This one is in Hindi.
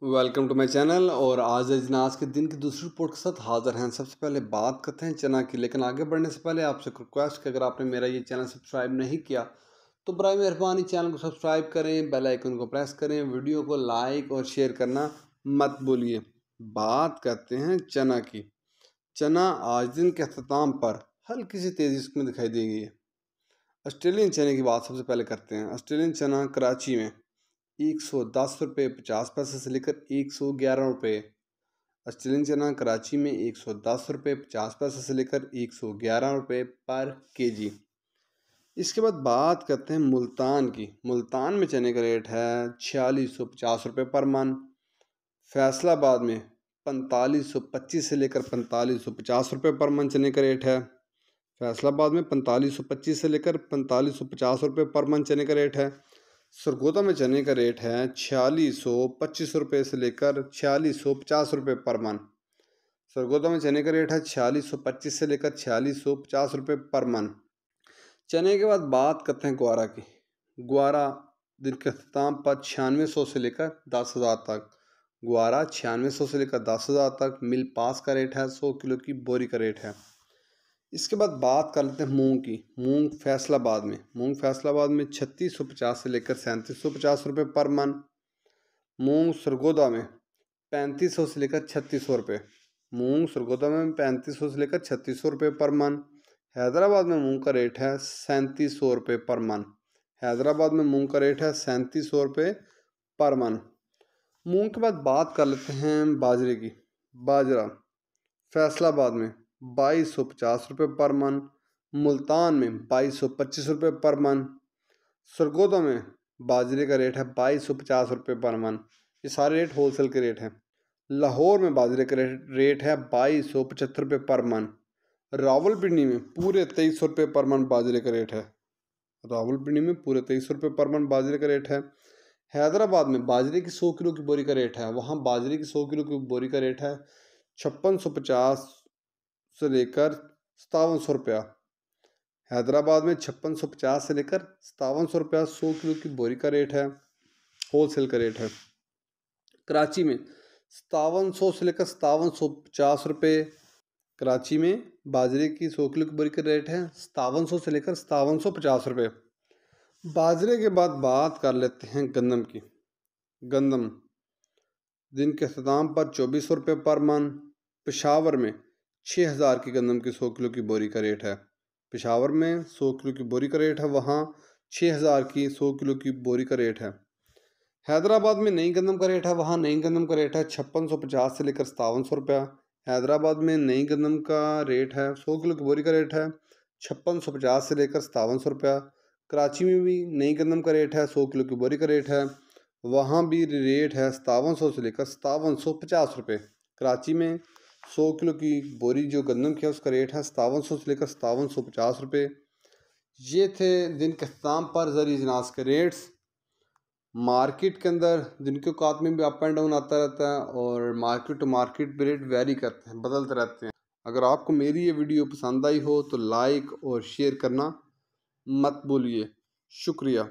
Welcome to my channel. और आज अजनास के दिन की दूसरी रिपोर्ट के साथ हाजिर हैं। सबसे पहले बात करते हैं चना की, लेकिन आगे बढ़ने से पहले आपसे रिक्वेस्ट कि अगर आपने मेरा ये चैनल सब्सक्राइब नहीं किया तो बराए मेहरबानी चैनल को सब्सक्राइब करें, बेल आइकन को प्रेस करें, वीडियो को लाइक और शेयर करना मत भूलिए। बात करते हैं चना की। चना आज दिन के अख्ताम पर हल्की सी तेज़ी इसमें दिखाई दी गई है। ऑस्ट्रेलियन चने की बात सबसे पहले करते हैं। ऑस्ट्रेलियन चना कराची में 110 रुपये 50 पैसे से लेकर 111 रुपये। ऑस्ट्रेलियन चना कराची में 110 रुपये 50 पैसे से लेकर 111 रुपये पर केजी। इसके बाद बात करते हैं मुल्तान की। मुल्तान में चने का रेट है 4650 रुपये पर मन। फैसलाबाद में 4525 से लेकर 4550 रुपये पर मन चने का रेट है। फैसलाबाद में 4525 से लेकर 4550 रुपये पर मन चने का रेट है। सरगोदा में चने का रेट है 4625 रुपये से लेकर 4650 रुपये पर मन। सरगोदा में चने का रेट है 4625 से लेकर 4650 रुपये पर मन। चने के बाद बात करते हैं ग्वारा की। ग्वारा दिन के अख्ताम पर 9600 से लेकर 10,000 तक। ग्वारा 9600 से लेकर 10,000 तक मिल पास का रेट है। 100 किलो की बोरी का रेट है। इसके बाद बात कर लेते हैं मूंग की। मूंग फैसलाबाद में 3650 से लेकर 3750 रुपये पर मन। मूंग सरगोदा में 3500 से लेकर 3600 रुपये। मूंग सरगोदा में 3500 से लेकर 3600 रुपये पर मन। हैदराबाद में मूंग का रेट है 3700 रुपये पर मन। हैदराबाद में मूंग का रेट है 3700 रुपये पर मन। मूंग के बाद बात कर लेते हैं बाजरे की। बाजरा फैसलाबाद में 2250 रुपये पर मन। मुल्तान में 2225 रुपये पर मन। सरगोदा में बाजरे का रेट है 2250 रुपये पर मन। ये सारे रेट होलसेल के रेट हैं। लाहौर में बाजरे का रेट है 2275 रुपये पर मन। रावलपिंडी में पूरे 2300 रुपये पर मन बाजरे का रेट है। रावलपिंडी में पूरे 2300 रुपये पर मन बाजरे का रेट है। हैदराबाद में बाजरे की 100 किलो की बोरी का रेट है। वहाँ बाजरे की 100 किलो की बोरी का रेट है 5650 से लेकर 5700 रुपया। हैदराबाद में 5650 से लेकर 5700 रुपया 100 किलो की बोरी का रेट है। होलसेल का रेट है। कराची में 5700 से लेकर 5750 रुपये। कराची में बाजरे की 100 किलो की बोरी का रेट है 5700 से लेकर 5750 रुपये। बाजरे के बाद बात कर लेते हैं गंदम की। गंदम दिन के अख्ताम पर 2400 रुपये पर मन। पेशावर में 6000 की गंदम की 100 किलो की बोरी का रेट है। पेशावर में 100 किलो की बोरी का रेट है। वहाँ 6000 की 100 किलो की बोरी का रेट है। हैदराबाद में नई गंदम का रेट है। वहाँ नई गंदम का रेट है 5650 से लेकर 5700 रुपया। हैदराबाद में नई गंदम का रेट है 100 किलो की बोरी का रेट है 5650 से लेकर 5700 रुपया। कराची में भी नई गंदम का रेट है 100 किलो की बोरी का रेट है। वहाँ भी रेट है 5700 से लेकर 5750 रुपये। कराची में 100 किलो की बोरी जो गंदम की है उसका रेट है 5700 से लेकर 5750 रुपये। ये थे दिन के अख्ताम पर ज़रूरी अजनास के रेट्स। मार्केट के अंदर दिन के औकात में भी अप एंड डाउन आता रहता है और मार्केट टू मार्केट भी रेट वेरी करते हैं, बदलते रहते हैं। अगर आपको मेरी ये वीडियो पसंद आई हो तो लाइक और शेयर करना मत भूलिए। शुक्रिया।